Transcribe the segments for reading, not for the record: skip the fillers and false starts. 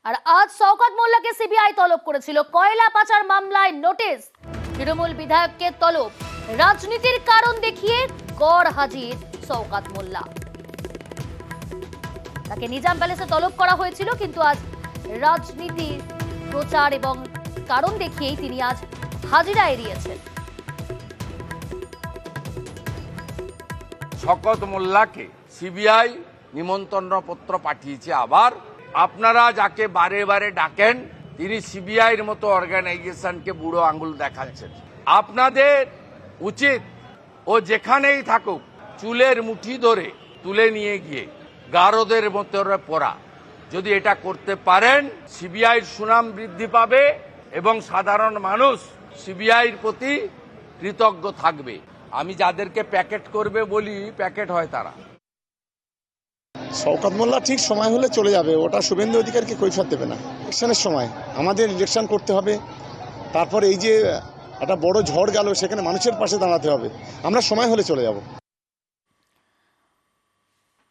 আর আজ শওকত মোল্লাকে সিবিআই তলব করেছিল কয়লা পাচার মামলায় নোটিশ। তৃণমূল বিধায়ককে তলব, রাজনীতির কারণ দেখিয়ে গড় হাজির শওকত মোল্লা। তাকে নিজাম প্যালেসে তলব করা হয়েছিল, কিন্তু আজ রাজনীতির প্রচার এবং কারণ দেখিয়েই তিনি আজ হাজিরা এড়িয়েছেন। শওকত মোল্লাকে সিবিআই নিমন্ত্রণ পত্র পাঠিয়েছে। আবার আপনারা যাকে বারে বারে ডাকেন তিনি সিবিআইয়ের মতো অর্গানাইজেশনকে বুড়ো আঙ্গুল দেখাচ্ছেন। আপনাদের উচিত ও যেখানেই থাকুক চুলের মুঠি ধরে তুলে নিয়ে গিয়ে গারদের মতো পড়া। যদি এটা করতে পারেন সিবিআইয়ের সুনাম বৃদ্ধি পাবে এবং সাধারণ মানুষ সিবিআইয়ের প্রতি কৃতজ্ঞ থাকবে। আমি যাদেরকে প্যাকেট করবে বলি প্যাকেট হয় তারা। শওকত মোল্লা ঠিক সময় হলে চলে যাবে, ওটা শুভেন্দু অধিকারীকে কৈফিয়ত দেবে না। ইলেকশনের সময় আমাদের ইলেকশন করতে হবে, তারপর এই যে একটা বড় ঝড় গেল সেখানে মানুষের পাশে দাঁড়াতে হবে। আমরা সময় হলে চলে যাব।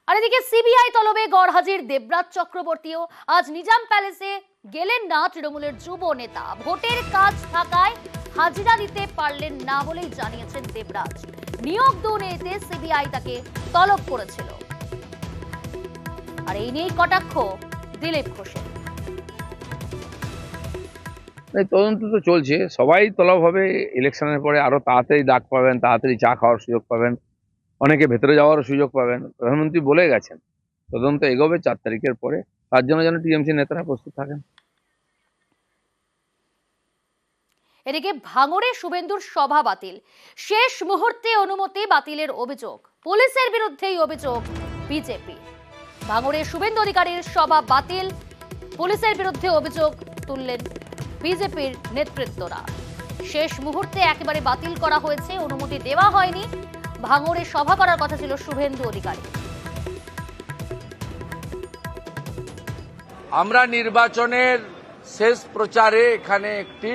আর এদিকে সিবিআই তলবে গড় হাজির দেবরাজ চক্রবর্তীও আজ নিজাম প্যালেসে গেলেন না। তৃণমূলের যুব নেতা ভোটের কাজ থাকায় হাজিরা দিতে পারলেন না বলেই জানিয়েছেন দেবরাজ। নিয়োগ দুর্নীতিতে সিবিআই তাকে তলব করেছিল। আর এই নিয়েই কটাক্ষ দিলীপ ঘোষের। তদন্ত তো চলছে, সবাই তলব হবে। ইলেকশনের পরে আরো তাড়াতাড়ি ডাক পাবেন, তাড়াতাড়ি চা খাওয়ার সুযোগ পাবেন, অনেকে ভেতরে যাওয়ারও সুযোগ পাবেন। প্রধানমন্ত্রী বলে গেছেন তদন্ত এগোবে 4 তারিখের পরে, তার জন্য যেন টিএমসি নেতারা প্রস্তুত থাকেন। এদিকে ভাঙড়ে শুভেন্দুর সভা বাতিল, শেষ মুহূর্তে অনুমতি বাতিলের অভিযোগ। পুলিশের বিরুদ্ধেই অভিযোগ বিজেপি। ভাঙড়ে শুভেন্দু অধিকারীর সভা বাতিল, পুলিশের বিরুদ্ধে অভিযোগ তুললেন বিজেপির নেতৃত্বরা। শেষ মুহূর্তে একেবারে বাতিল করা হয়েছে, অনুমতি দেওয়া হয়নি। ভাঙড়ে সভা করার কথা ছিল শুভেন্দু অধিকারী। আমরা নির্বাচনের শেষ প্রচারে এখানে একটি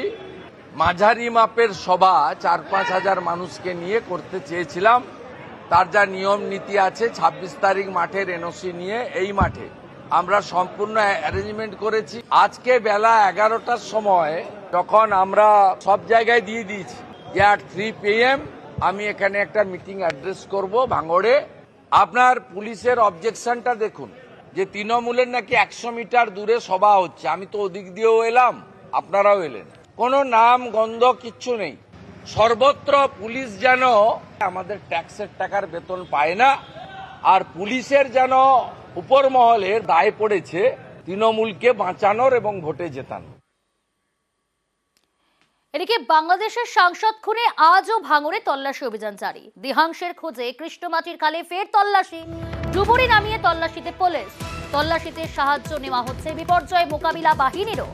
মাঝারি মাপের সভা 4-5 হাজার মানুষকে নিয়ে করতে চেয়েছিলাম। তার যা নিয়ম নীতি আছে 26 তারিখ মাঠের এনওসি নিয়ে এই মাঠে আমরা সম্পূর্ণ অ্যারেঞ্জমেন্ট করেছি। আজকে বেলা 11টার সময় যখন আমরা সব জায়গায় দিয়ে দিয়েছি যে at 3 PM আমি এখানে একটা মিটিং অ্যাড্রেস করব ভাঙড়ে। আপনার পুলিশের অবজেকশনটা দেখুন যে তৃণমূলের নাকি 100 মিটার দূরে সভা হচ্ছে। আমি তো ওদিক দিয়েও এলাম, আপনারাও এলেন, কোনো নাম গন্ধ কিচ্ছু নেই। সর্বত্র পুলিশ যেন আমাদের ট্যাক্সের টাকার বেতন পায় না, আর পুলিশের যেন উপর মহলের দায় পড়েছে তৃণমূলকে বাঁচানোর এবং ভোটে জেতানো। এদিকে বাংলাদেশের সাংসদ খুনে আজও ভাঙড়ে তল্লাশি অভিযান জারি। দেহাংশের খোঁজে কৃষ্ণমাটির খালে ফের তল্লাশি, ডুবুরি নামিয়ে তল্লাশিতে পুলিশ। তল্লাশিতে সাহায্য নেওয়া হচ্ছে বিপর্যয় মোকাবিলা বাহিনীরও।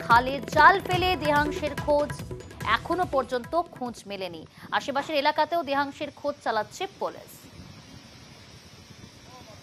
খালে জাল ফেলে দেহাংশের খোঁজ, এখনো পর্যন্ত খোঁজ মেলেনি। আশেপাশের এলাকাতেও দেহাংশের খোঁজ চালাচ্ছে পুলিশ।